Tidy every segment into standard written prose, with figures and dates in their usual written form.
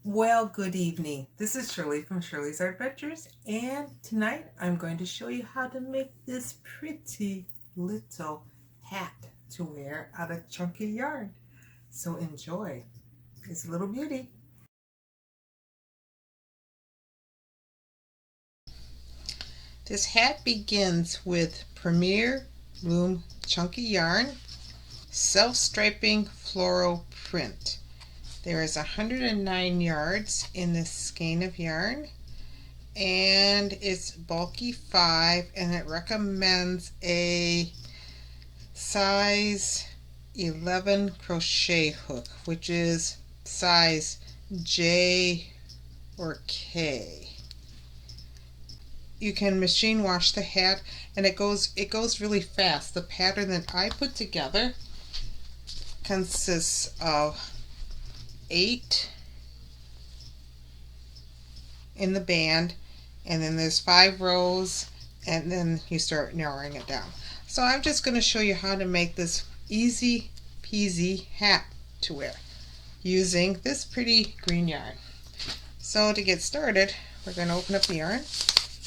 Well, good evening. This is Shirley from Shirley's Art Adventures, and tonight I'm going to show you how to make this pretty little hat to wear out of chunky yarn. So enjoy. It's a little beauty. This hat begins with Premier Bloom Chunky yarn, self-striping floral print. There is 109 yards in this skein of yarn, and it's bulky 5, and it recommends a size 11 crochet hook, which is size J or K. You can machine wash the hat, and it goes really fast. The pattern that I put together consists of 8 in the band, and then there's 5 rows, and then you start narrowing it down. So I'm just going to show you how to make this easy peasy hat to wear using this pretty green yarn. So to get started, we're going to open up the yarn,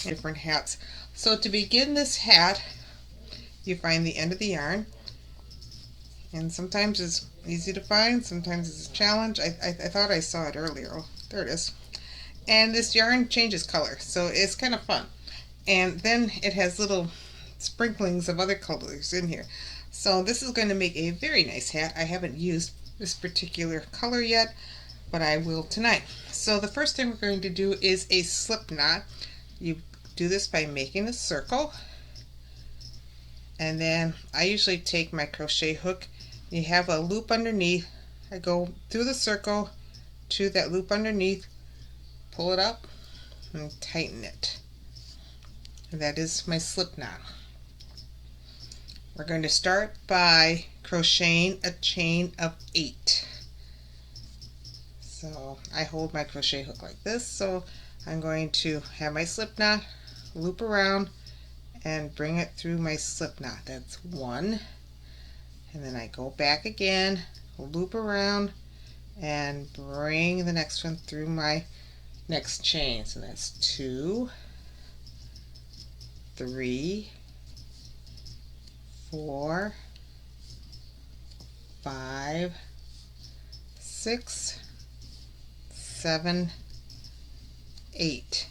different hats. So to begin this hat, you find the end of the yarn, and sometimes it's easy to find, sometimes it's a challenge. I thought I saw it earlier. Oh, there it is. And this yarn changes color, so it's kind of fun. And then it has little sprinklings of other colors in here. So this is going to make a very nice hat. I haven't used this particular color yet, but I will tonight. So the first thing we're going to do is a slip knot. You do this by making a circle, and then I usually take my crochet hook. You have a loop underneath. I go through the circle to that loop underneath, pull it up, and tighten it. And that is my slip knot. We're going to start by crocheting a chain of 8. So I hold my crochet hook like this, so I'm going to have my slip knot, loop around, and bring it through my slip knot. That's 1. And then I go back again, loop around, and bring the next one through my next chain. So that's 2, 3, 4, 5, 6, 7, 8.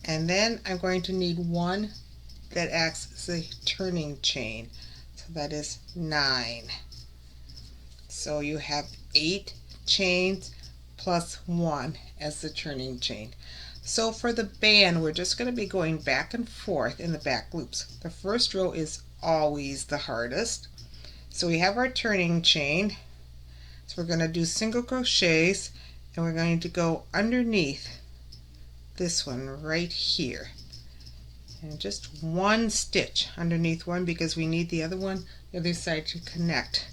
And then I'm going to need one that acts as a turning chain. So that is 9. So you have 8 chains plus 1 as the turning chain. So for the band, we're just going to be going back and forth in the back loops. The first row is always the hardest. So we have our turning chain. So we're going to do single crochets, and we're going to go underneath this one right here. And just 1 stitch underneath one, because we need the other one, the other side, to connect.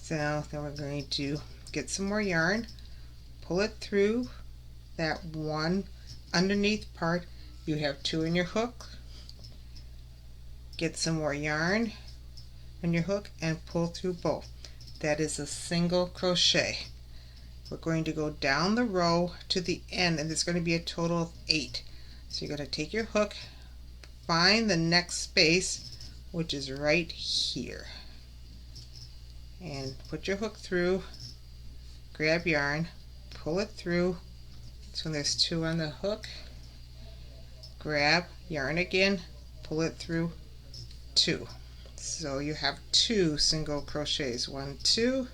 So then we're going to get some more yarn, pull it through that one underneath part. You have 2 in your hook. Get some more yarn on your hook and pull through both. That is a single crochet. We're going to go down the row to the end, and there's going to be a total of 8. So you're going to take your hook, find the next space, which is right here, and put your hook through, grab yarn, pull it through. So there's 2 on the hook, grab yarn again, pull it through, 2. So you have 2 single crochets. 1, 2.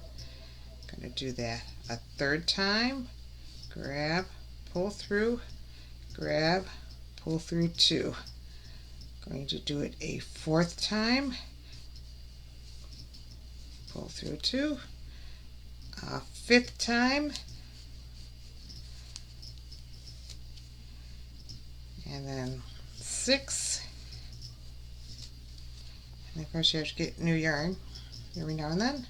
Going to do that a third time. Grab, pull through, grab, pull through, 2. Going to do it a 4th time. Pull through 2. A 5th time. And then 6. And of course you have to get new yarn every now and then.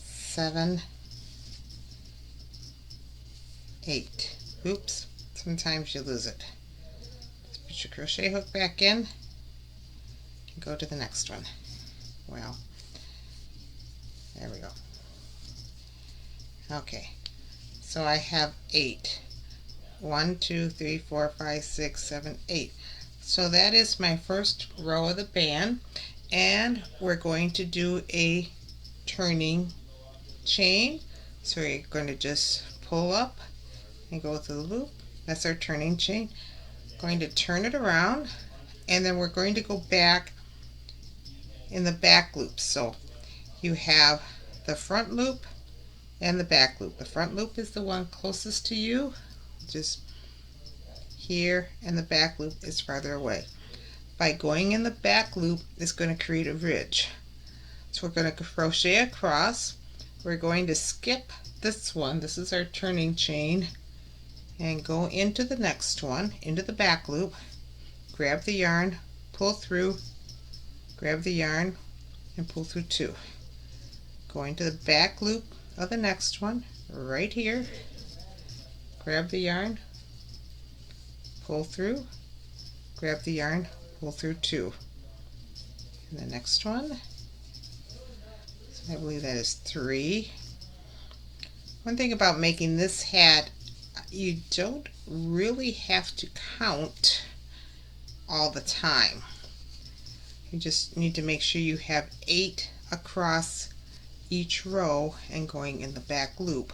7, 8. Oops, sometimes you lose it. Just put your crochet hook back in and go to the next one. Well, Okay, so I have 8. 1, 2, 3, 4, 5, 6, 7, 8. So that is my first row of the band, and we're going to do a turning chain. So we're going to just pull up and go through the loop. That's our turning chain. Going to turn it around, and then we're going to go back in the back loop. So you have the front loop and the back loop. The front loop is the one closest to you, just here, and the back loop is farther away. By going in the back loop, it's going to create a ridge. So we're going to crochet across. We're going to skip this one. This is our turning chain, and go into the next one, into the back loop. Grab the yarn, pull through, grab the yarn, and pull through 2. Going to the back loop of the next one, right here. Grab the yarn, pull through, grab the yarn, pull through 2. And the next one, so I believe that is 3. One thing about making this hat, you don't really have to count all the time. You just need to make sure you have 8 across each row and going in the back loop.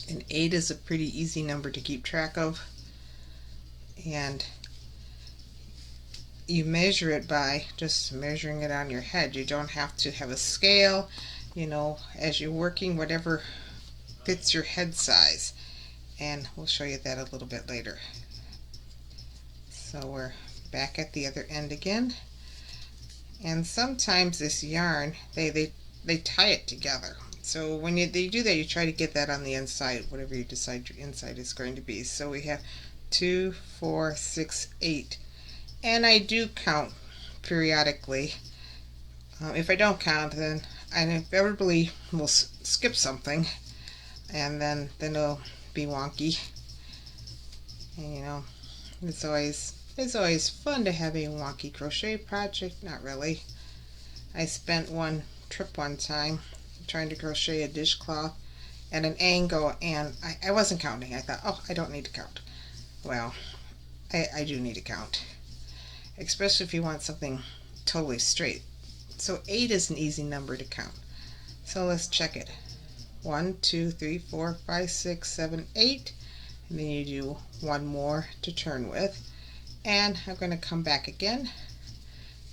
And 8 is a pretty easy number to keep track of, and you measure it by just measuring it on your head. You don't have to have a scale, you know, as you're working, whatever fits your head size, and we'll show you that a little bit later. So we're back at the other end again, and sometimes this yarn, they tie it together. So when they do that, you try to get that on the inside, whatever you decide your inside is going to be. So we have 2, 4, 6, 8, and I do count periodically. If I don't count, then I inevitably will skip something, and then it'll be wonky. And you know, it's always fun to have a wonky crochet project. Not really. I spent one trip one time trying to crochet a dishcloth at an angle, and I wasn't counting. I thought, oh, I don't need to count. Well, I do need to count, especially if you want something totally straight. So 8 is an easy number to count. So let's check it. 1, 2, 3, 4, 5, 6, 7, 8, and then you do one more to turn with. And I'm going to come back again,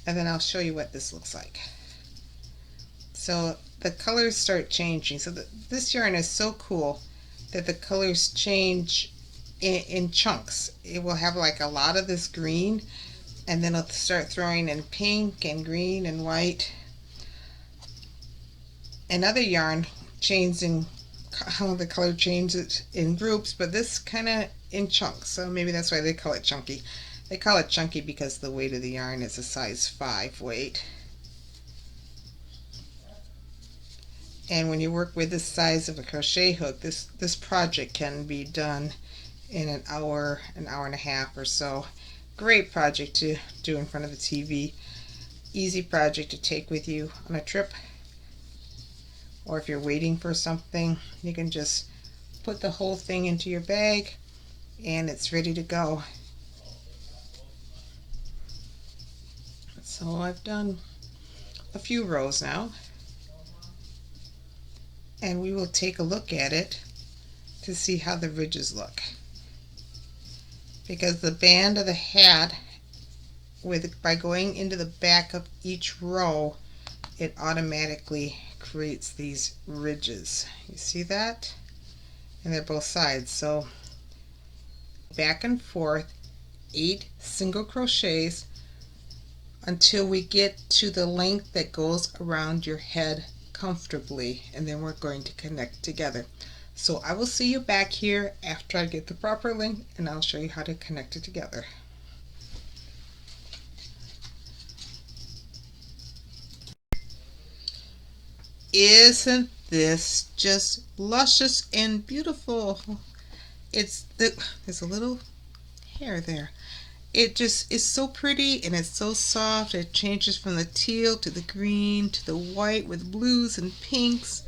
and then I'll show you what this looks like. So the colors start changing. So this yarn is so cool that the colors change in chunks. It will have like a lot of this green, and then it'll start throwing in pink and green and white. Another yarn changing how the color changes in groups, but this kind of in chunks. So maybe that's why they call it chunky. They call it chunky because the weight of the yarn is a size 5 weight. And when you work with this size of a crochet hook, this project can be done in an hour and a half or so. Great project to do in front of the TV. Easy project to take with you on a trip, or if you're waiting for something, you can just put the whole thing into your bag and it's ready to go. So I've done a few rows now, and we will take a look at it to see how the ridges look. Because the band of the hat, by going into the back of each row, it automatically creates these ridges. You see that? And they're both sides. So back and forth, 8 single crochets until we get to the length that goes around your head comfortably, and then we're going to connect together. So I will see you back here after I get the proper length, and I'll show you how to connect it together. Isn't this just luscious and beautiful? There's a little hair there. It just is so pretty, and it's so soft. It changes from the teal to the green to the white with blues and pinks.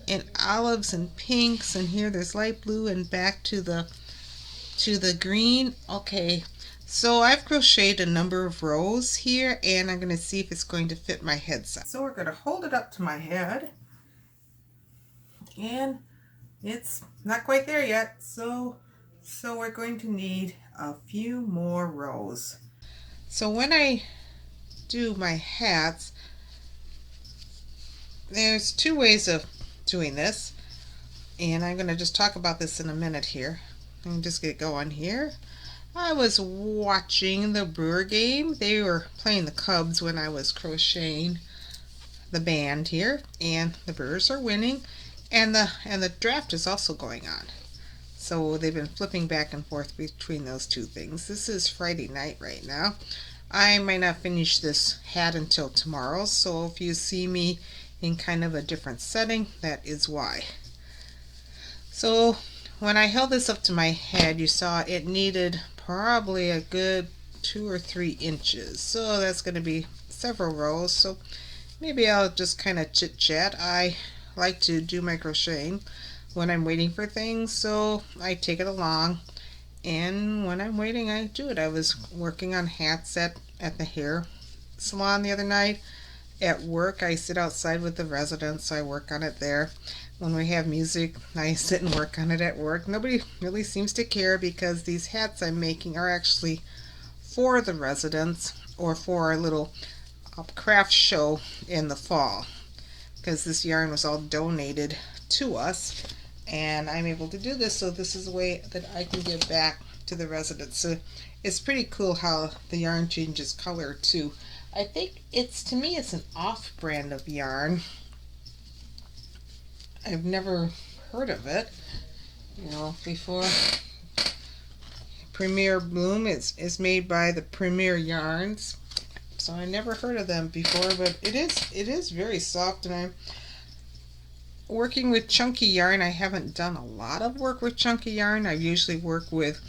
and olives and pinks, and here there's light blue, and back to the green. Okay, so I've crocheted a number of rows here, and I'm going to see if it's going to fit my head size. So we're going to hold it up to my head, and it's not quite there yet, so we're going to need a few more rows. So when I do my hats, there's two ways of doing this, and I'm going to just talk about this in a minute here. And just get going here. I was watching the Brewer game. They were playing the Cubs when I was crocheting the band here, and the Brewers are winning, and the draft is also going on. So they've been flipping back and forth between those two things. This is Friday night right now. I might not finish this hat until tomorrow, so if you see me in kind of a different setting, that is why. So when I held this up to my head, you saw it needed probably a good 2 or 3 inches. So that's going to be several rows. So maybe I'll just kind of chit chat. I like to do my crocheting when I'm waiting for things, so I take it along. And when I'm waiting, I do it. I was working on hats at the hair salon the other night. At work, I sit outside with the residents, so I work on it there. When we have music, I sit and work on it at work. Nobody really seems to care because these hats I'm making are actually for the residents or for our little craft show in the fall, because this yarn was all donated to us, and I'm able to do this, so this is a way that I can give back to the residents. So it's pretty cool how the yarn changes color too. I think to me it's an off brand of yarn. I've never heard of it, before. Premier Bloom is made by the Premier Yarns, so I never heard of them before, but it is very soft, and I'm working with chunky yarn. I haven't done a lot of work with chunky yarn. I usually work with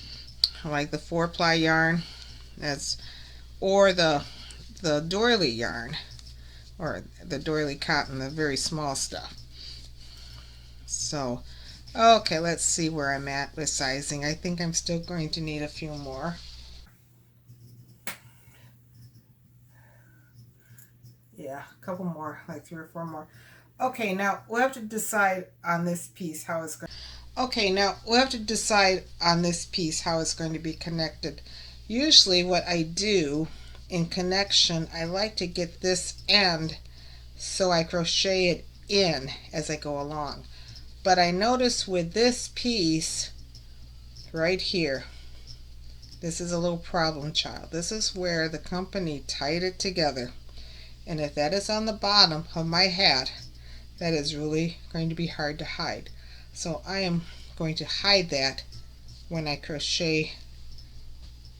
like the 4-ply yarn, or the doily yarn, or the doily cotton, the very small stuff. So, okay, let's see where I'm at with sizing. I think I'm still going to need a few more. Yeah, a couple more, like 3 or 4 more. Okay, now we'll have to decide on this piece how it's going. Okay, now we'll have to decide on this piece how it's going to be connected. Usually what I do in connection, I like to get this end so I crochet it in as I go along. But I notice with this piece right here, this is a little problem child. This is where the company tied it together. And if that is on the bottom of my hat, that is really going to be hard to hide. So I am going to hide that when I crochet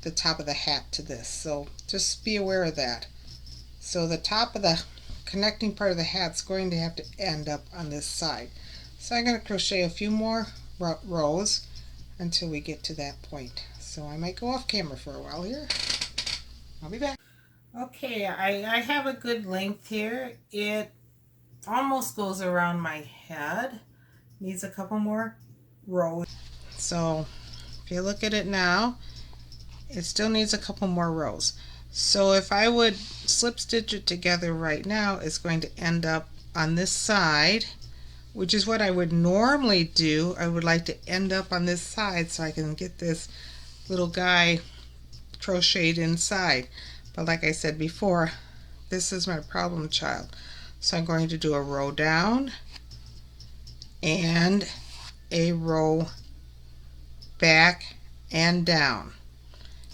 the top of the hat to this. So just be aware of that. So the top of the connecting part of the hat is going to have to end up on this side. So I'm going to crochet a few more rows until we get to that point. So I might go off camera for a while here. I'll be back. Okay, I have a good length here. It almost goes around my head. Needs a couple more rows. So if you look at it now, it still needs a couple more rows. So if I would slip stitch it together right now, it's going to end up on this side, which is what I would normally do. I would like to end up on this side so I can get this little guy crocheted inside. But like I said before, this is my problem child. So I'm going to do a row down and a row back and down,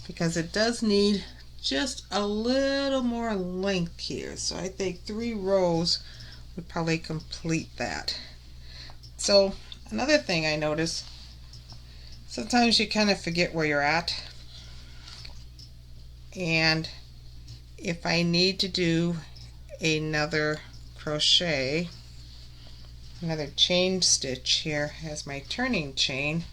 because it does need just a little more length here. So I think 3 rows would probably complete that. So another thing I notice, sometimes you kind of forget where you're at, and if I need to do another crochet, another chain stitch here as my turning chain,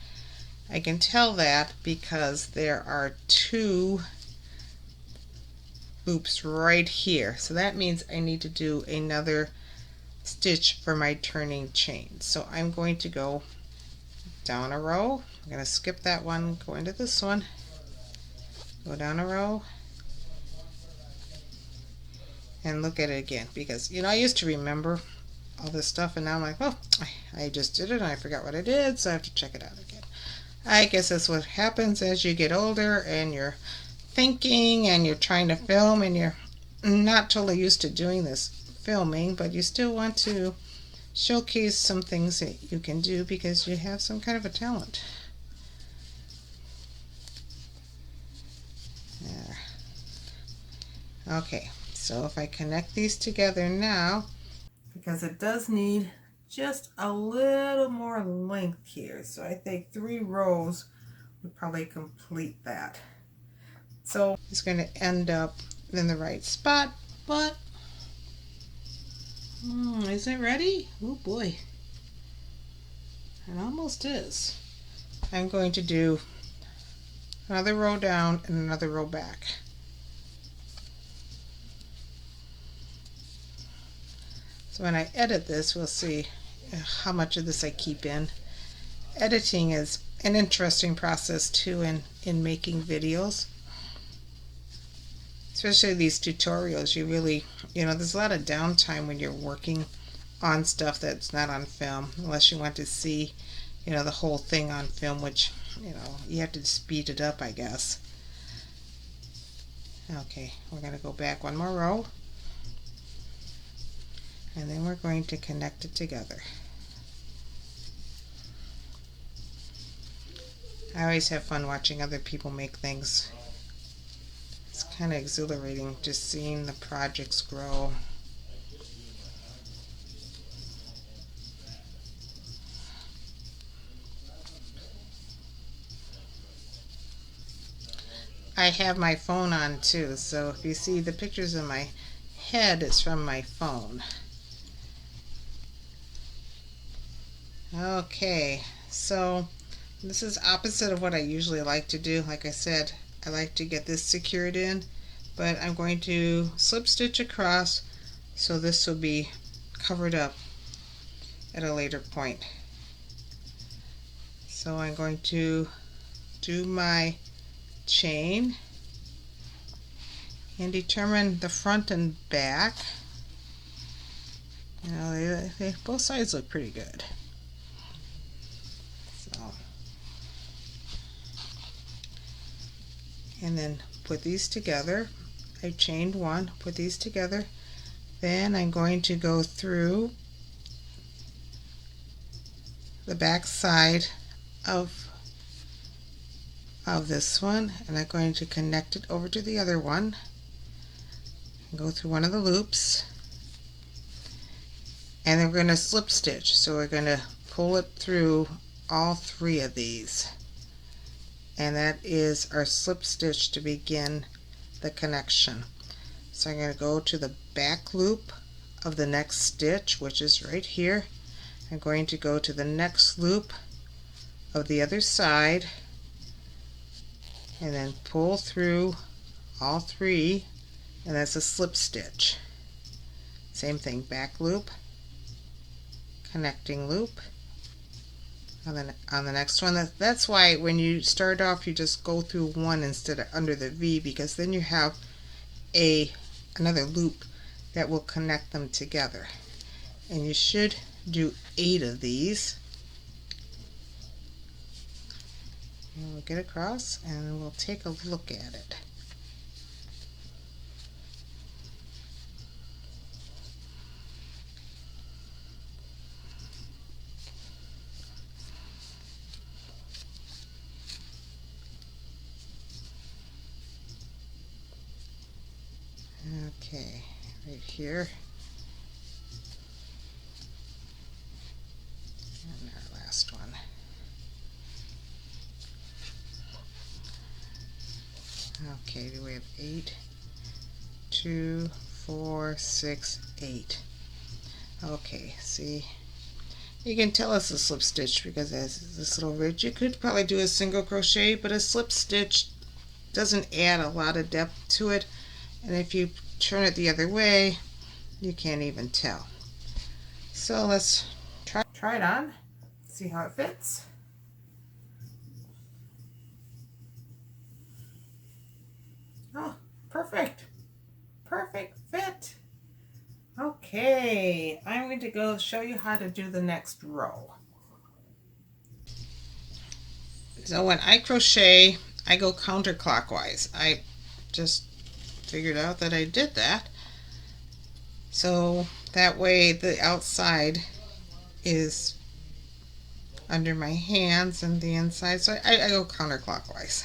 I can tell that because there are 2 loops right here. So that means I need to do another stitch for my turning chain. So I'm going to go down a row. I'm going to skip that one, go into this one, go down a row, and look at it again, because I used to remember all this stuff, and now I'm like, oh, I just did it and I forgot what I did, so I have to check it out again. I guess that's what happens as you get older and you're thinking and you're trying to film and you're not totally used to doing this filming, but you still want to showcase some things that you can do because you have some kind of a talent. There. Okay, so if I connect these together now, because it does need just a little more length here, so I think 3 rows would probably complete that. So it's going to end up in the right spot, but is it ready? Oh boy, it almost is. I'm going to do another row down and another row back. So when I edit this, we'll see how much of this I keep in. Editing is an interesting process too in making videos. Especially these tutorials, you really, there's a lot of downtime when you're working on stuff that's not on film, unless you want to see, the whole thing on film, which, you have to speed it up, I guess. Okay, we're going to go back one more row. And then we're going to connect it together. I always have fun watching other people make things. It's kind of exhilarating just seeing the projects grow. I have my phone on too, so if you see the pictures in my head, it's from my phone. Okay, so this is opposite of what I usually like to do. Like I said, I like to get this secured in, but I'm going to slip stitch across, so this will be covered up at a later point. So I'm going to do my chain and determine the front and back. They both sides look pretty good. And then put these together. I chained one, put these together. Then I'm going to go through the back side of this one, and I'm going to connect it over to the other one and go through one of the loops, and then we're going to slip stitch. So we're going to pull it through all 3 of these, and that is our slip stitch to begin the connection. So I'm going to go to the back loop of the next stitch, which is right here. I'm going to go to the next loop of the other side and then pull through all 3, and that's a slip stitch. Same thing, back loop, connecting loop on the next one. That's why when you start off you just go through one instead of under the V, because then you have another loop that will connect them together. And you should do 8 of these. And we'll get across and we'll take a look at it. Okay, right here. And our last one. Okay, do we have 8? 2, 4, 6, 8. Okay, see, you can tell it's a slip stitch because it has this little ridge. You could probably do a single crochet, but a slip stitch doesn't add a lot of depth to it, and if you turn it the other way, you can't even tell. So let's try it on, see how it fits. Oh, perfect. Perfect fit. Okay, I'm going to go show you how to do the next row. So when I crochet, I go counterclockwise. I just figured out that I did that. So that way the outside is under my hands and the inside. So I go counterclockwise.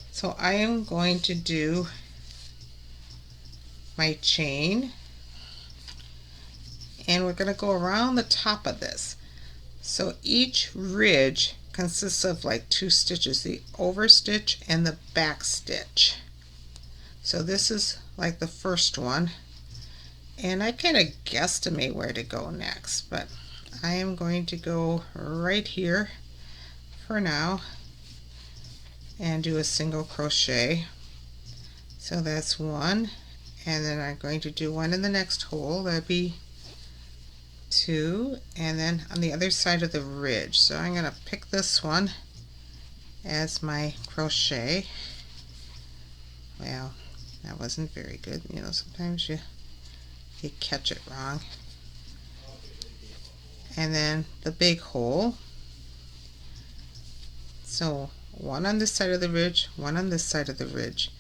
So I am going to do my chain, and we're going to go around the top of this. So each ridge consists of like 2 stitches, the over stitch and the back stitch. So this is like the first one, and I kind of guesstimate where to go next, but I am going to go right here for now and do a single crochet. So that's one, and then I'm going to do one in the next hole. That'd be 2, and then on the other side of the ridge. So I'm going to pick this one as my crochet. Well, that wasn't very good. You know, sometimes you catch it wrong. And then the big hole. So one on this side of the ridge, one on this side of the ridge.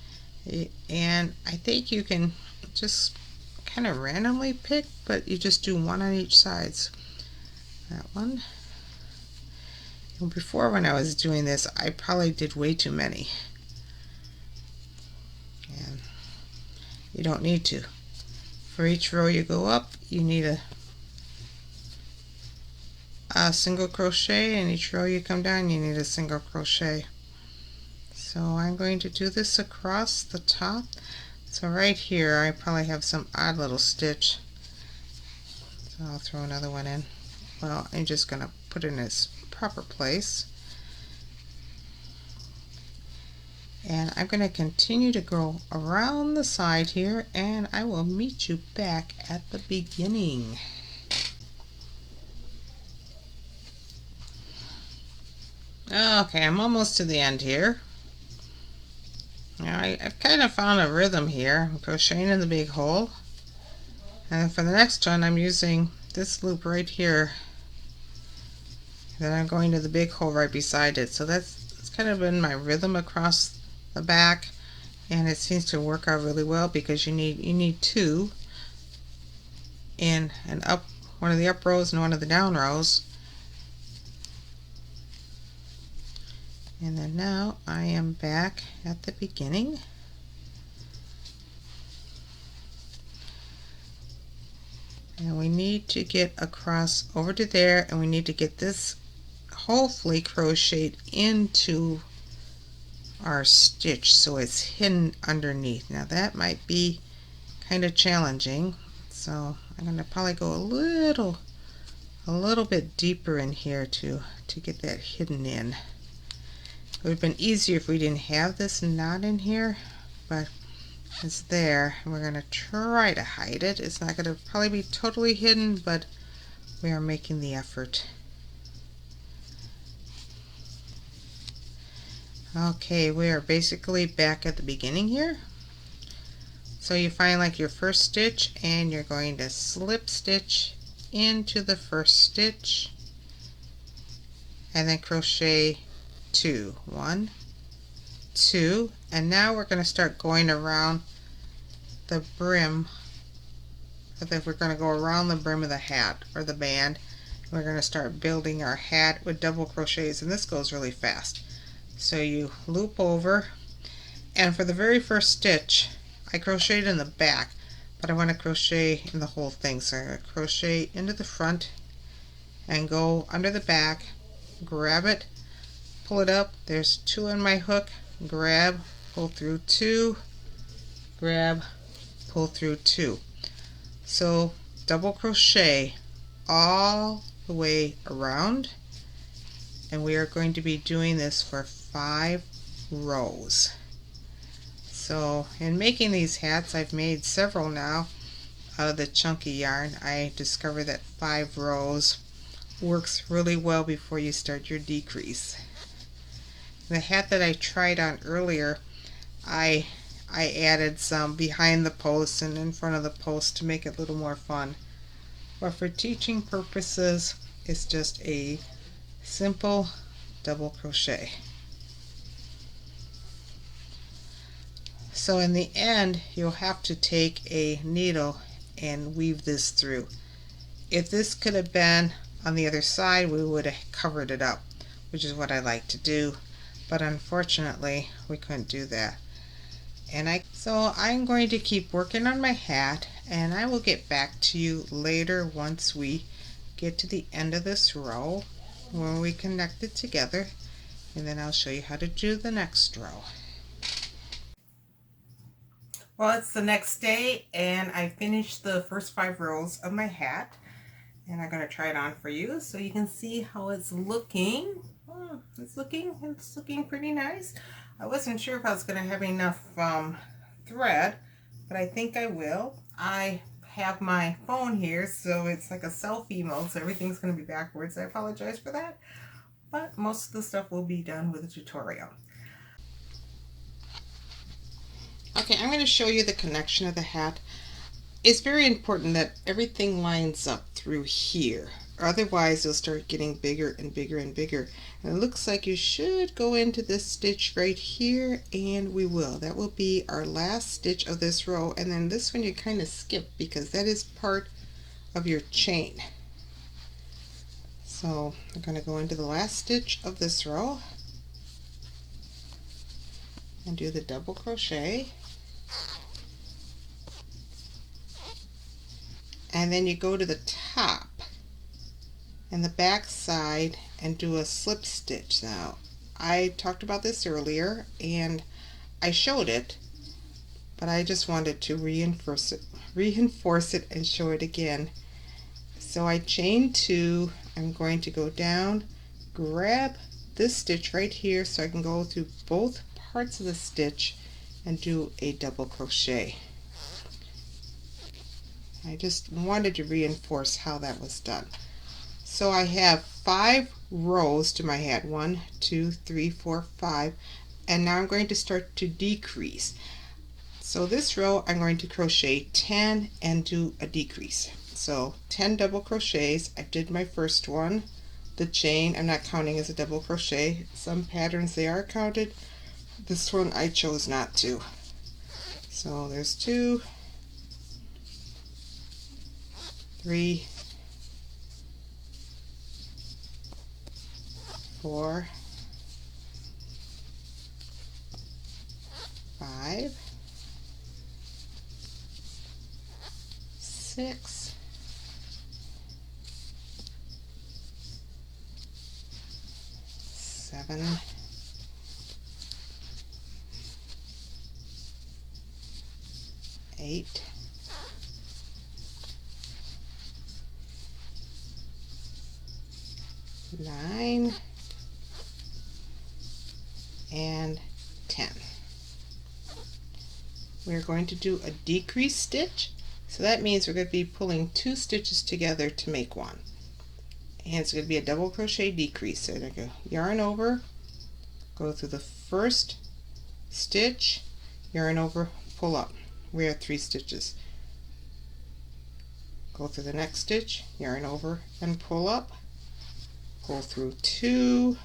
And I think you can just kind of randomly pick, but you just do one on each side. So that one. And before, when I was doing this, I probably did way too many. And you don't need to. For each row you go up, you need a single crochet, and each row you come down, you need a single crochet. So I'm going to do this across the top. So right here I probably have some odd little stitch, so I'll throw another one in. Well, I'm just going to put it in its proper place, and I'm going to continue to go around the side here, and I will meet you back at the beginning. Okay, I'm almost to the end here. Now I've kind of found a rhythm here. I'm crocheting in the big hole, and for the next one I'm using this loop right here. Then I'm going to the big hole right beside it. So that's kind of been my rhythm across the back, and it seems to work out really well because you need 2 in an up, one of the up rows and one of the down rows. And then now I am back at the beginning. And we need to get across over to there, and we need to get this hopefully crocheted into our stitch so it's hidden underneath. Now that might be kind of challenging, so I'm going to probably go a little bit deeper in here to get that hidden in. It would have been easier if we didn't have this knot in here, but it's there, and we're going to try to hide it. It's not going to probably be totally hidden, but we are making the effort. Okay, we are basically back at the beginning here. So you find like your first stitch, and you're going to slip stitch into the first stitch, and then crochet 2, 1, 2, and now we're going to start going around the brim. I think we're going to go around the brim of the hat or the band. We're going to start building our hat with double crochets, and this goes really fast. So you loop over, and for the very first stitch I crocheted in the back, but I want to crochet in the whole thing. So I'm going to crochet into the front and go under the back, grab it, pull it up. There's 2 in my hook, grab, pull through 2, grab, pull through 2. So double crochet all the way around, and we are going to be doing this for 5 rows. So in making these hats, I've made several now. out of the chunky yarn, I discovered that 5 rows works really well before you start your decrease. The hat that I tried on earlier, I added some behind the post and in front of the post to make it a little more fun. But for teaching purposes, it's just a simple double crochet. So in the end, you'll have to take a needle and weave this through. If this could have been on the other side, we would have covered it up, which is what I like to do, but unfortunately we couldn't do that. So I'm going to keep working on my hat, and I will get back to you later once we get to the end of this row when we connect it together, and then I'll show you how to do the next row. Well, it's the next day, and I finished the first 5 rows of my hat, and I'm going to try it on for you so you can see how it's looking. Oh, it's looking pretty nice. I wasn't sure if I was going to have enough thread, but I think I will. I have my phone here, so it's like a selfie mode, so everything's going to be backwards. I apologize for that, but most of the stuff will be done with a tutorial. Okay, I'm going to show you the connection of the hat. It's very important that everything lines up through here, otherwise you'll start getting bigger and bigger and bigger. And it looks like you should go into this stitch right here, and we will. That will be our last stitch of this row, and then this one you kind of skip because that is part of your chain. So I'm going to go into the last stitch of this row and do the double crochet. And then you go to the top and the back side and do a slip stitch. Now, I talked about this earlier and I showed it, but I just wanted to reinforce it and show it again. So I chain 2, I'm going to go down, grab this stitch right here so I can go through both parts of the stitch and do a double crochet. I just wanted to reinforce how that was done. So I have 5 rows to my hat, 1, 2, 3, 4, 5, and now I'm going to start to decrease. So this row I'm going to crochet 10 and do a decrease. So 10 double crochets. I did my first one. The chain I'm not counting as a double crochet. Some patterns they are counted. This one I chose not to. So there's 2, 3, 4, 5, 6, 7, 8, 9, and 10. We're going to do a decrease stitch, so that means we're going to be pulling 2 stitches together to make one, and it's going to be a double crochet decrease. So I go yarn over, go through the first stitch, yarn over, pull up. We have 3 stitches. Go through the next stitch, yarn over and pull up, pull through 2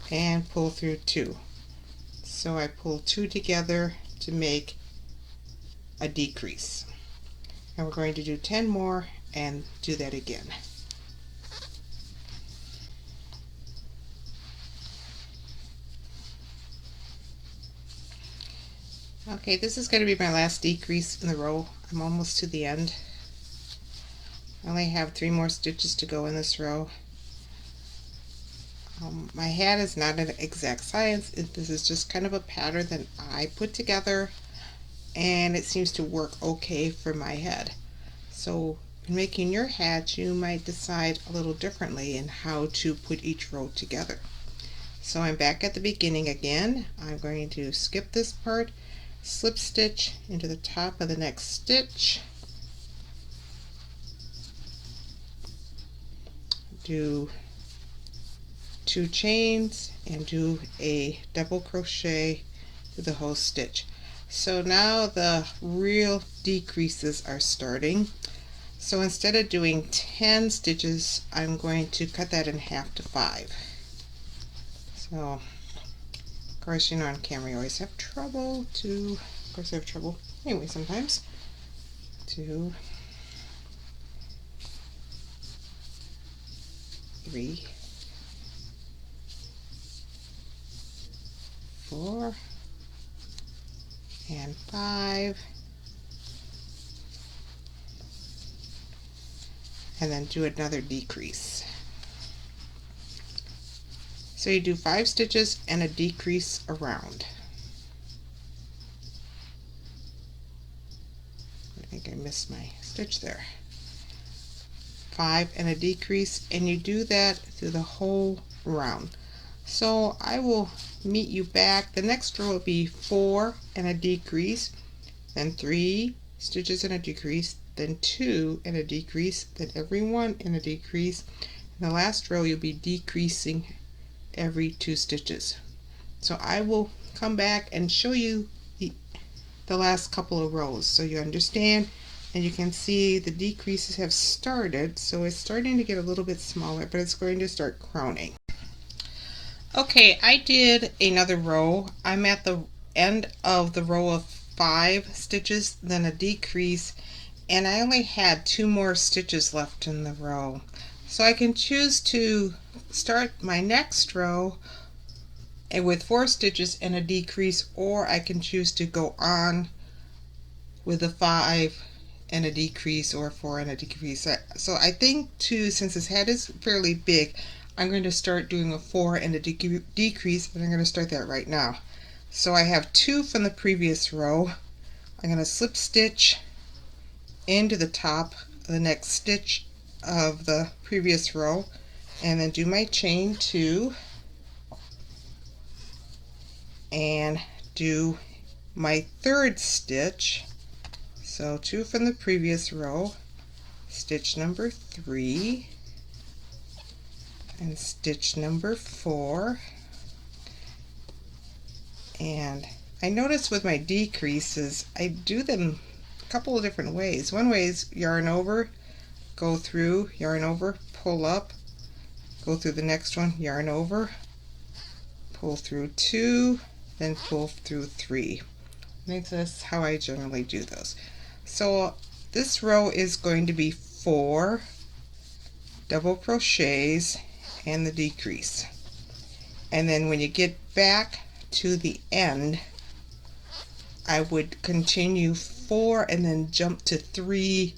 and pull through 2. So I pull 2 together to make a decrease, and we're going to do 10 more and do that again. Okay, this is going to be my last decrease in the row. I'm almost to the end. I only have 3 more stitches to go in this row. My hat is not an exact science. This is just kind of a pattern that I put together, and it seems to work okay for my head. So in making your hat, you might decide a little differently in how to put each row together. So I'm back at the beginning again. I'm going to skip this part, slip stitch into the top of the next stitch, do 2 chains and do a double crochet through the whole stitch. So now the real decreases are starting. So instead of doing 10 stitches, I'm going to cut that in half to 5. So of course, you know, on camera you always have trouble to, of course I have trouble anyway sometimes, 2, 3, 4, and 5, and then do another decrease. So you do 5 stitches and a decrease around. I think I missed my stitch there. 5 and a decrease, and you do that through the whole round. So I will meet you back. The next row will be 4 and a decrease, then 3 stitches and a decrease, then 2 and a decrease, then every one in a decrease. In the last row you'll be decreasing every 2 stitches. So I will come back and show you the last couple of rows so you understand, and you can see the decreases have started, so it's starting to get a little bit smaller, but it's going to start crowning. Okay, I did another row. I'm at the end of the row of 5 stitches, then a decrease, and I only had 2 more stitches left in the row. So I can choose to start my next row with 4 stitches and a decrease, or I can choose to go on with a 5 and a decrease, or 4 and a decrease. So I think too, since his head is fairly big, I'm going to start doing a 4 and a decrease, but I'm going to start that right now. So I have 2 from the previous row. I'm going to slip stitch into the top of the next stitch of the previous row, and then do my chain 2 and do my 3rd stitch. So 2 from the previous row, stitch number 3 and stitch number 4. And I notice with my decreases I do them a couple of different ways. One way is yarn over, go through, yarn over, pull up, go through the next one, yarn over, pull through 2, then pull through 3. That's how I generally do those. So this row is going to be 4 double crochets and the decrease, and then when you get back to the end I would continue 4 and then jump to 3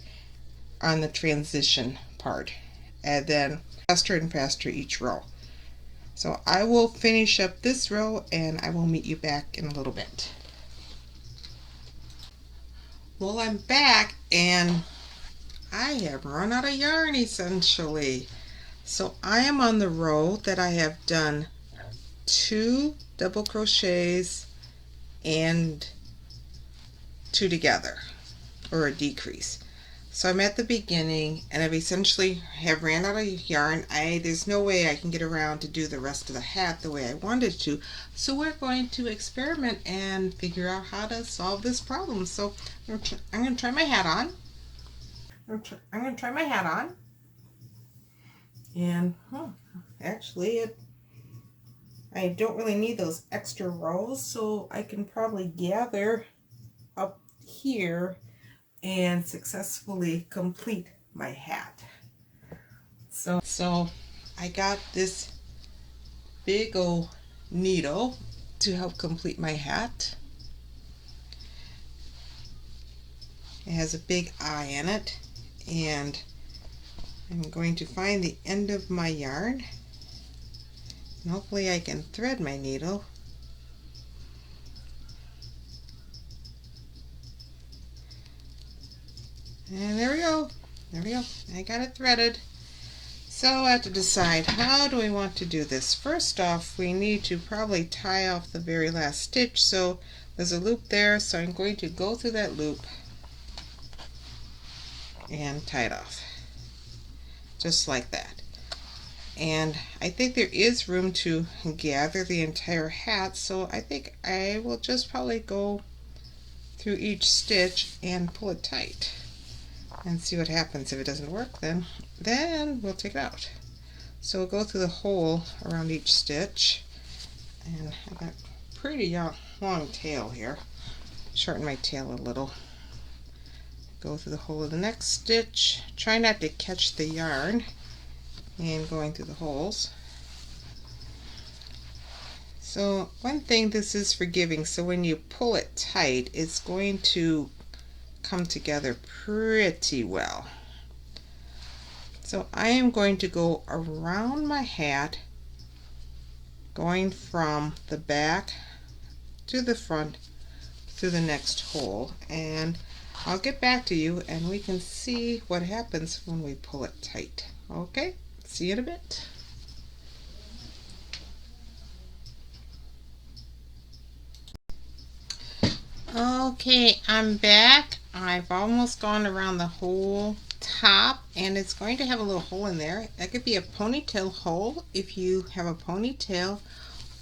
on the transition part, and then faster and faster each row. So I will finish up this row and I will meet you back in a little bit. Well, I'm back and I have run out of yarn essentially. So I am on the row that I have done 2 double crochets and 2 together, or a decrease. So I'm at the beginning and I've essentially have ran out of yarn. There's no way I can get around to do the rest of the hat the way I wanted to. So we're going to experiment and figure out how to solve this problem. So I'm going to try my hat on. I'm going to try my hat on. And actually I don't really need those extra rows, so I can probably gather up here and successfully complete my hat. So I got this big old needle to help complete my hat. It has a big eye in it, and I'm going to find the end of my yarn, and hopefully I can thread my needle. And there we go. There we go. I got it threaded. So I have to decide, how do we want to do this? First off, we need to probably tie off the very last stitch. So there's a loop there, so I'm going to go through that loop and tie it off. Just like that. And I think there is room to gather the entire hat, so I think I will just probably go through each stitch and pull it tight and see what happens. If it doesn't work, then we'll take it out. So we'll go through the hole around each stitch, and I got a pretty long tail here. Shorten my tail a little. Go through the hole of the next stitch. Try not to catch the yarn and going through the holes. So one thing, this is forgiving, so when you pull it tight, it's going to come together pretty well. So I am going to go around my hat, going from the back to the front through the next hole, and I'll get back to you and we can see what happens when we pull it tight. Okay, see you in a bit. Okay, I'm back. I've almost gone around the whole top, and it's going to have a little hole in there. That could be a ponytail hole if you have a ponytail,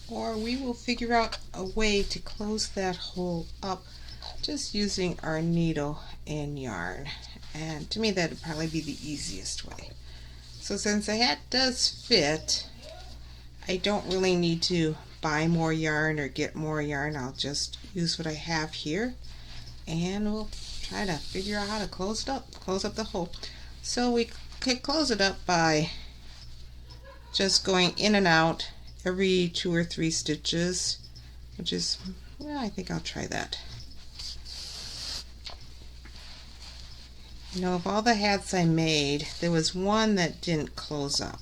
or we will figure out a way to close that hole up just using our needle and yarn. And to me, that would probably be the easiest way. So since the hat does fit, I don't really need to buy more yarn or get more yarn. I'll just use what I have here, and we'll try to figure out how to close it up, close up the hole. So we could close it up by just going in and out every 2 or 3 stitches, which is, well, I think I'll try that. You know, of all the hats I made, there was one that didn't close up.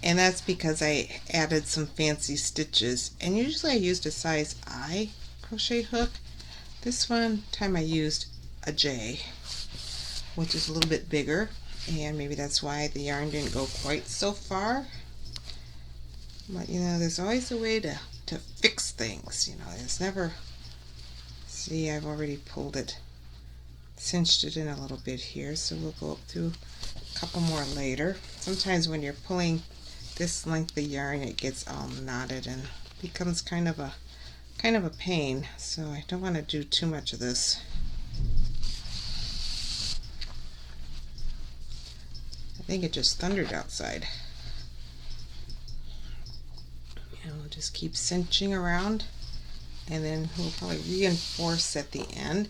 And that's because I added some fancy stitches, and usually I used a size I crochet hook. This one time I used a J, which is a little bit bigger, and maybe that's why the yarn didn't go quite so far. But you know, there's always a way to fix things. You know, there's never, see, I've already pulled it, cinched it in a little bit here, so we'll go up through a couple more later. Sometimes when you're pulling this length of yarn, it gets all knotted and becomes kind of a pain, so I don't want to do too much of this. I think it just thundered outside. And we'll just keep cinching around, and then we'll probably reinforce at the end,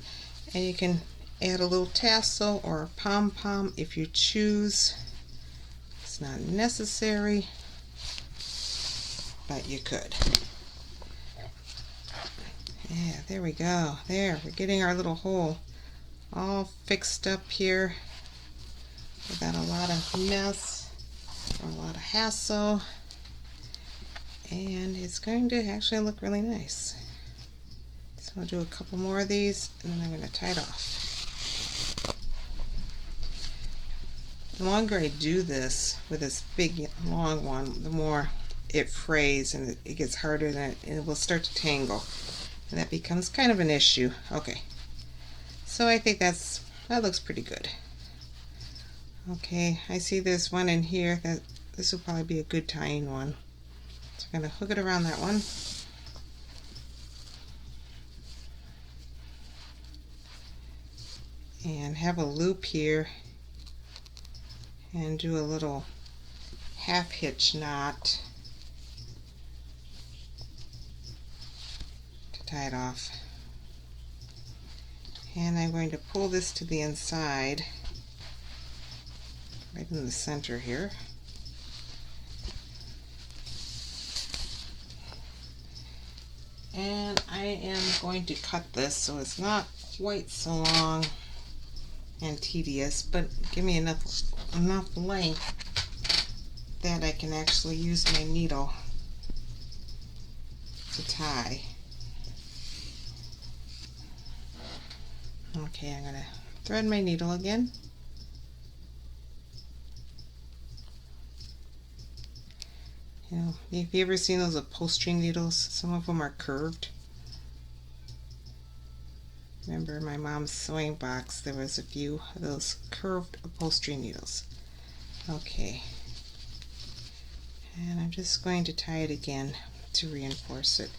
and you can add a little tassel or a pom-pom if you choose. It's not necessary, but you could. Yeah, there we go. There, we're getting our little hole all fixed up here without a lot of mess or a lot of hassle, and it's going to actually look really nice. So I'll do a couple more of these, and then I'm going to tie it off. The longer I do this with this big long one, the more it frays and it gets harder, and it will start to tangle, and that becomes kind of an issue. Okay, so I think that looks pretty good. Okay, I see there's one in here that this will probably be a good tying one, so I'm going to hook it around that one. And have a loop here and do a little half hitch knot to tie it off. And I'm going to pull this to the inside, right in the center here. And I am going to cut this so it's not quite so long and tedious, but give me enough length that I can actually use my needle to tie. Okay, I'm going to thread my needle again. You know, have you ever seen those upholstery needles? Some of them are curved. Remember my mom's sewing box, there was a few of those curved upholstery needles. Okay. And I'm just going to tie it again to reinforce it.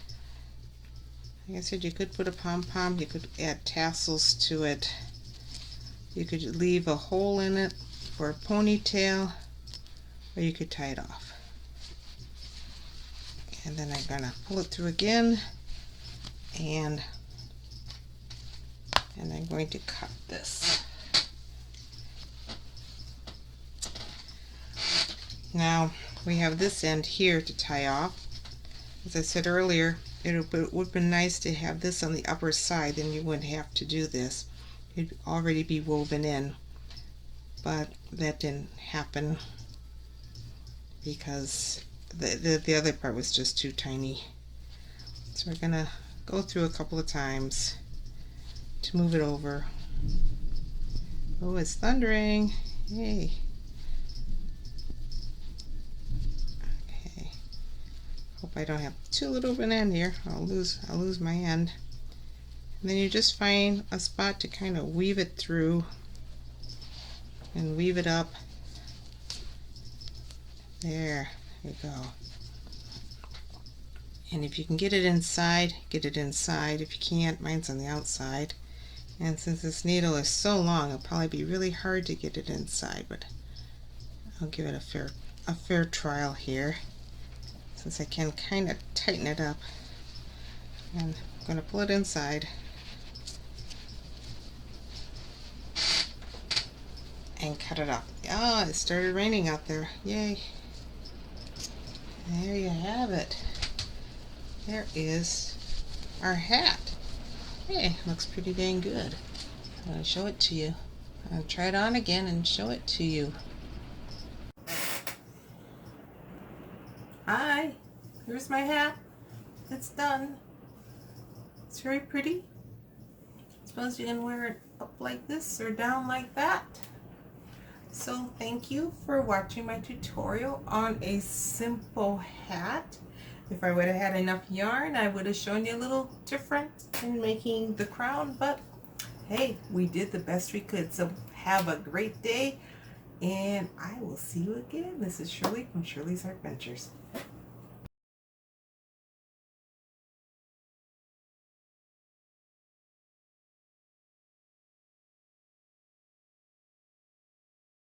Like I said, you could put a pom-pom, you could add tassels to it. You could leave a hole in it for a ponytail, or you could tie it off. And then I'm gonna pull it through again, and I'm going to cut this. Now we have this end here to tie off. As I said earlier, it would have been nice to have this on the upper side, then you wouldn't have to do this. It'd already be woven in, but that didn't happen because the other part was just too tiny. So we're gonna go through a couple of times to move it over. Oh, it's thundering. Yay. Okay. Hope I don't have too little of an end here. I'll lose my end. And then you just find a spot to kind of weave it through and weave it up. There you go. And if you can get it inside, get it inside. If you can't, mine's on the outside. And since this needle is so long, it'll probably be really hard to get it inside, but I'll give it a fair trial here, since I can kind of tighten it up. And I'm going to pull it inside and cut it up. Oh, it started raining out there. Yay. There you have it. There is our hat. Hey, looks pretty dang good. I'm going to show it to you. I'll try it on again and show it to you. Hi, here's my hat. It's done. It's very pretty. Suppose you can wear it up like this or down like that. So thank you for watching my tutorial on a simple hat. If I would have had enough yarn, I would have shown you a little different in making the crown, but hey, we did the best we could. So have a great day, and I will see you again. This is Shirley from Shirley's Art Ventures.